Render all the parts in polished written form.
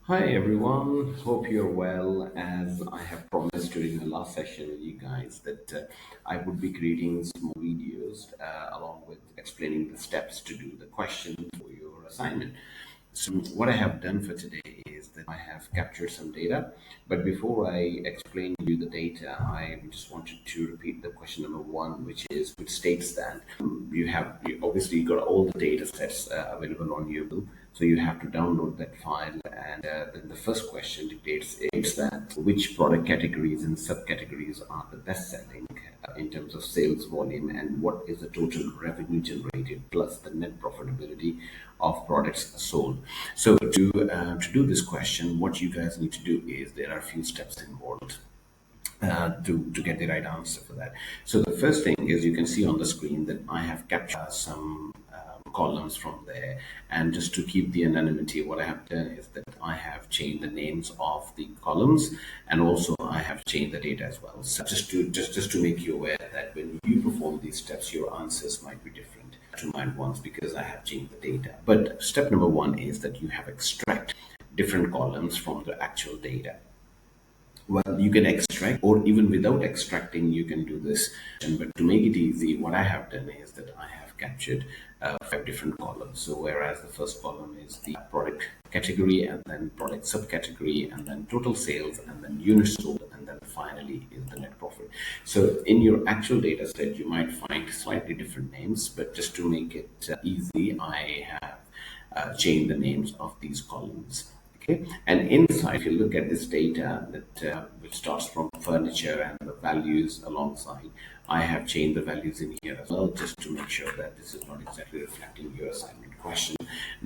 Hi everyone, hope you're well. As I have promised during the last session with you guys that I would be creating small videos along with explaining the steps to do the question for your assignment. So what I have done for today is that I have captured some data, but before I explain to you the data, I just wanted to repeat the question number one, which states that you obviously got all the data sets available on your bill, so you have to download that file. And then the first question dictates states that which product categories and subcategories are the best selling in terms of sales volume, and what is the total revenue generated plus the net profitability of products sold. So to do this question, what you guys need to do is there are a few steps involved to get the right answer for that. So the first thing is you can see on the screen that I have captured some columns from there, and just to keep the anonymity, what I have done is that I have changed the names of the columns, and also I have changed the data as well. So just to make you aware that when you perform these steps, your answers might be different to mine ones because I have changed the data. But step number one is that you have extract different columns from the actual data. Well, you can extract, or even without extracting, you can do this. But to make it easy, what I have done is that I have captured five different columns. So, whereas the first column is the product category, and then product subcategory, and then total sales, and then units sold, and then finally is the net profit. So, in your actual data set, you might find slightly different names, but just to make it easy, I have changed the names of these columns. Okay, and inside, if you look at this data that which starts from furniture and the values alongside, I have changed the values in here as well, just to make sure that this is not exactly reflecting your assignment question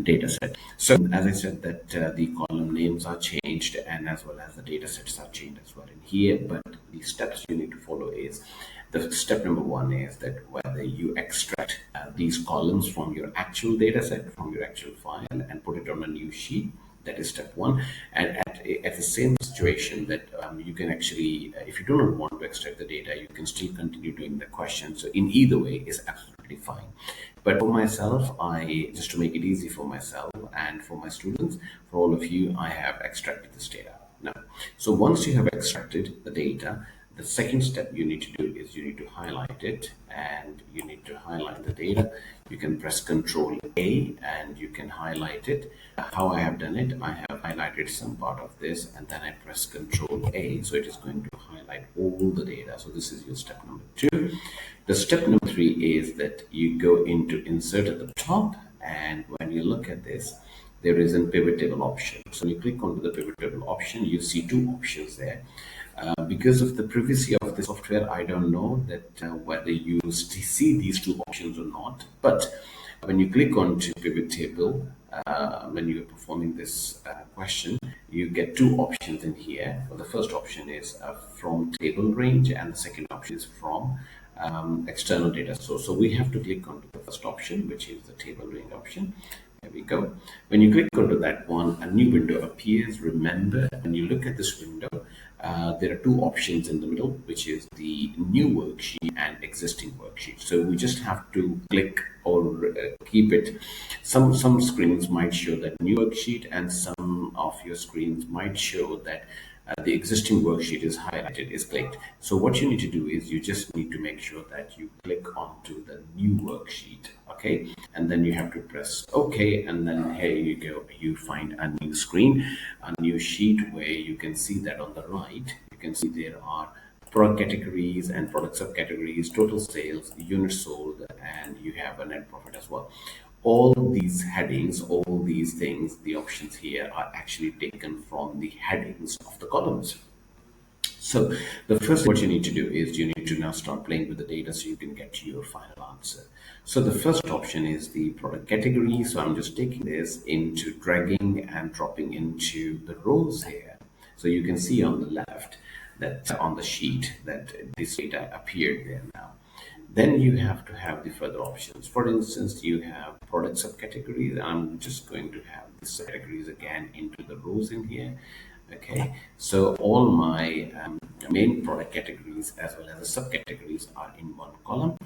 data set. So as I said that the column names are changed, and as well as the data sets are changed as well in here. But the steps you need to follow is the step number one is that whether you extract these columns from your actual data set, from your actual file, and put it on a new sheet. That is step one. And at the same situation that you can actually, if you do not want to extract the data, you can still continue doing the question. So in either way is absolutely fine. But for myself, I just to make it easy for myself and for my students, for all of you, I have extracted this data. Now, so once you have extracted the data, the second step you need to do is you need to highlight it, and you need to highlight the data. You can press Control A and you can highlight it. How I have done it, I have highlighted some part of this, and then I press Control A, so it is going to highlight all the data. So this is your step number two. The step number three is that you go into Insert at the top, and when you look at this, there is a pivot table option. So when you click onto the pivot table option, you see two options there. Because of the privacy of the software, I don't know that whether you see these two options or not. But when you click on to pivot table, when you're performing this question, you get two options in here. Well, the first option is from table range, and the second option is from external data source. So we have to click on the first option, which is the table range option. There we go. When you click onto that one, a new window appears. Remember, when you look at this window, there are two options in the middle, which is the new worksheet and existing worksheet. So we just have to click or keep it. Some screens might show that new worksheet, and some of your screens might show that the existing worksheet is highlighted, is clicked. So what you need to do is you just need to make sure that you click onto the new worksheet, okay? And then you have to press OK, and then here you go. You find a new screen, a new sheet where you can see that on the right, you can see there are product categories and product subcategories, total sales, units sold, and you have a net profit as well. All these headings, all these things, the options here are actually taken from the headings of the columns. So the first thing what you need to do is you need to now start playing with the data so you can get to your final answer. So the first option is the product category. So I'm just taking this into dragging and dropping into the rows here. So you can see on the left that on the sheet that this data appeared there now. Then you have to have the further options. For instance, you have product subcategories. I'm just going to have the subcategories again into the rows in here. Okay, so all my main product categories as well as the subcategories are in one column.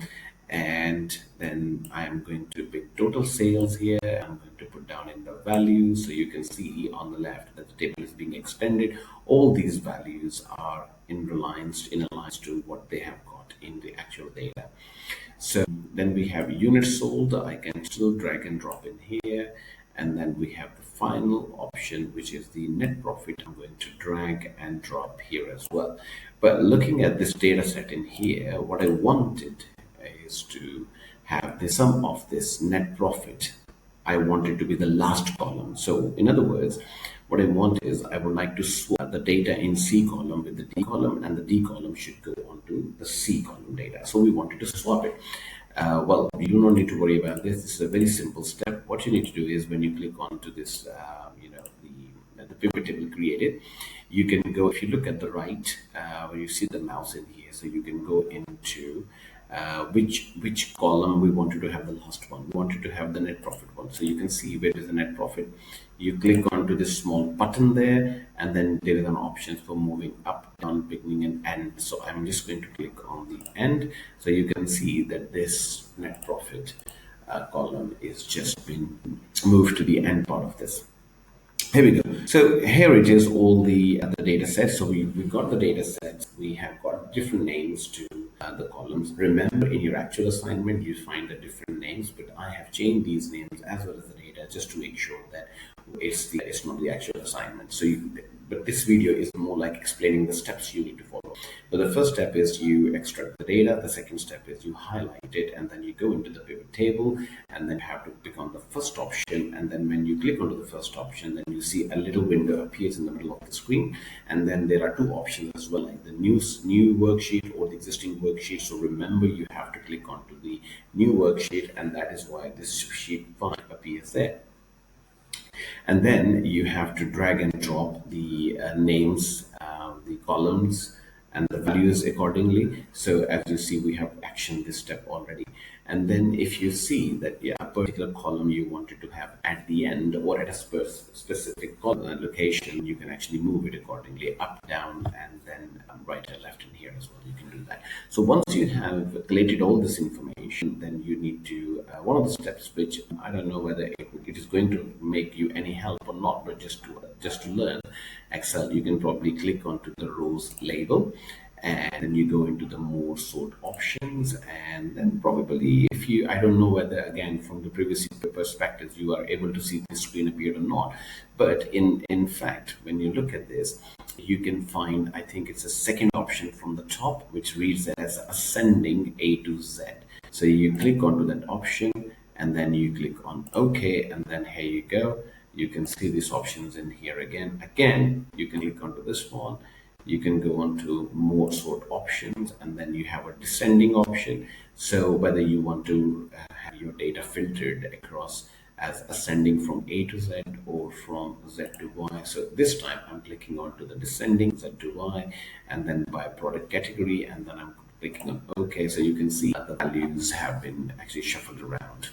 And then I am going to pick total sales here. I'm going to put down in the values. So you can see on the left that the table is being extended. All these values are in alliance to what they have got in the actual data. So then we have units sold. I can still drag and drop in here. And then we have the final option, which is the net profit. I'm going to drag and drop here as well. But looking at this data set in here, what I wanted is to have the sum of this net profit. I want it to be the last column. So in other words, what I want is I would like to swap the data in C column with the D column, and the D column should go onto the C column data. So we wanted to swap it. Well, you do not need to worry about this. This is a very simple step. What you need to do is when you click onto this, the pivot table created, you can go, if you look at the right, where you see the mouse in here, so you can go into which column we wanted to have the last one. We wanted to have the net profit one. So you can see where is the net profit. You click onto this small button there, and then there is an option for moving up, down, beginning, and end. So I'm just going to click on the end. So you can see that this net profit column is just been moved to the end part of this. Here we go. So here it is, all the data sets. So we've got the data sets. We have got different names to the columns. Remember, in your actual assignment, you find the different names, but I have changed these names as well as the data just to make sure that it's not the actual assignment. So but this video is more like explaining the steps you need to follow. So the first step is you extract the data. The second step is you highlight it, and then you go into the pivot table, and then you have to click on the first option. And then when you click onto the first option, then you see a little window appears in the middle of the screen. And then there are two options as well, like the new worksheet or the existing worksheet. So remember, you have to click onto the new worksheet, and that is why this sheet 5 appears there. And then you have to drag and drop the names, the columns, and the values accordingly. So as you see, we have actioned this step already. And then if you see that a particular column you wanted to have at the end or at a specific column location, you can actually move it accordingly, up, down, and then right and left in here as well. You can do that. So once you have collated all this information, then you need to, one of the steps, which I don't know whether it is going to make you any help or not, but just to learn Excel, you can probably click onto the rows label, and then you go into the more sort options, and then probably if you, I don't know whether again from the previous perspectives you are able to see this screen appear or not, but in fact when you look at this, you can find, I think it's a second option from the top, which reads as ascending A to Z. So you click onto that option, and then you click on OK, and then here you go. You can see these options in here again. You can click onto this one. You can go on to more sort options, and then you have a descending option. So whether you want to have your data filtered across as ascending from A to Z or from Z to Y. So this time I'm clicking onto the descending Z to Y, and then by product category, and then I'm clicking on OK. So you can see that the values have been actually shuffled around.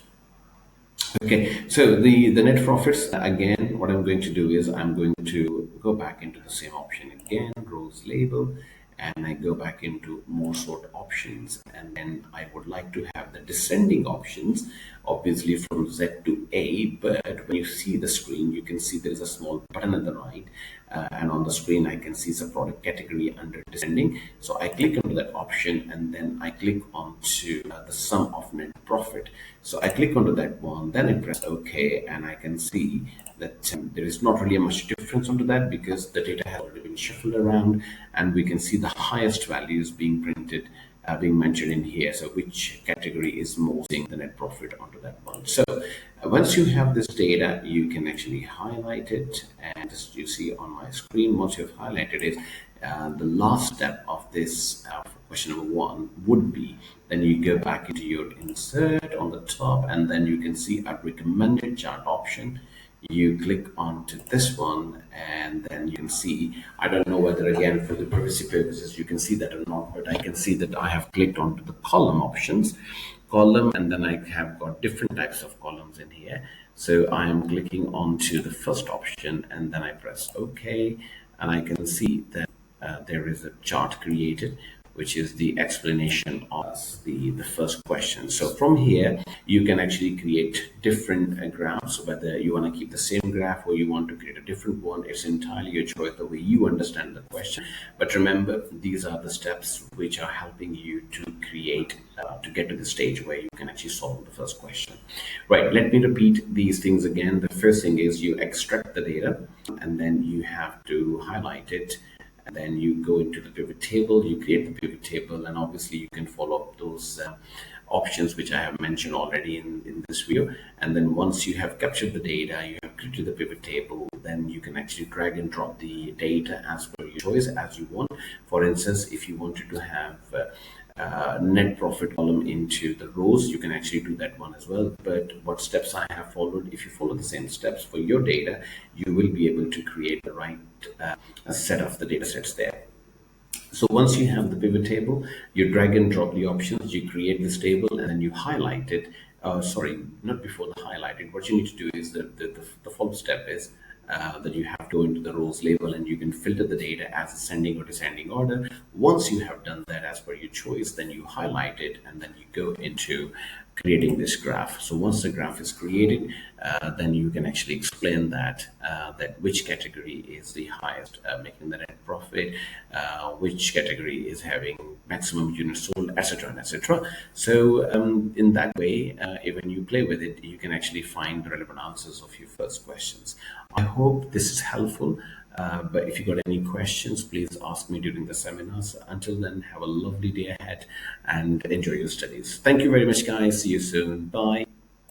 Okay, so the net profits, again, what I'm going to do is I'm going to go back into the same option again, rows label, and I go back into more sort options, and then I would like to have the descending options, obviously from Z to A, but when you see the screen, you can see there is a small button at the right, and on the screen I can see the product category under descending. So I click on that option, and then I click onto the sum of net profit. So I click onto that one, then I press OK, and I can see that there is not really much difference onto that because the data has already been shuffled around, and we can see the highest values being printed, being mentioned in here. So which category is most seeing the net profit onto that one. So once you have this data, you can actually highlight it, and as you see on my screen, once you've highlighted it, the last step of this question number 1 would be, then you go back into your insert on the top, and then you can see a recommended chart option. You click onto this one, and then you can see, I don't know whether again for the privacy purposes you can see that or not, but I can see that I have clicked onto the column options, and then I have got different types of columns in here. So I am clicking onto the first option, and then I press OK, and I can see that there is a chart created which is the explanation of the first question. So from here, you can actually create different graphs, whether you want to keep the same graph or you want to create a different one. It's entirely your choice, the way you understand the question. But remember, these are the steps which are helping you to create, to get to the stage where you can actually solve the first question. Right, let me repeat these things again. The first thing is you extract the data and then you have to highlight it, and then you go into the pivot table, you create the pivot table, and obviously you can follow up those options which I have mentioned already in this video. And then once you have captured the data, you have created the pivot table, then you can actually drag and drop the data as per your choice as you want. For instance, if you wanted to have net profit column into the rows, you can actually do that one as well. But what steps I have followed, if you follow the same steps for your data, you will be able to create the right set of the data sets there. So once you have the pivot table, you drag and drop the options, you create this table, and then you highlight it. Sorry, not before the highlighting. What you need to do is the follow-up step is that you have to go into the rows label and you can filter the data as ascending or descending order. Once you have done that as per your choice, then you highlight it and then you go into creating this graph. So once the graph is created, then you can actually explain that which category is the highest, making the net profit, which category is having maximum units sold, etc. and etc. So in that way, when you play with it, you can actually find the relevant answers of your first questions. I hope this is helpful. But if you got any questions, please ask me during the seminars. Until then, have a lovely day ahead and enjoy your studies. Thank you very much, guys. See you soon. Bye.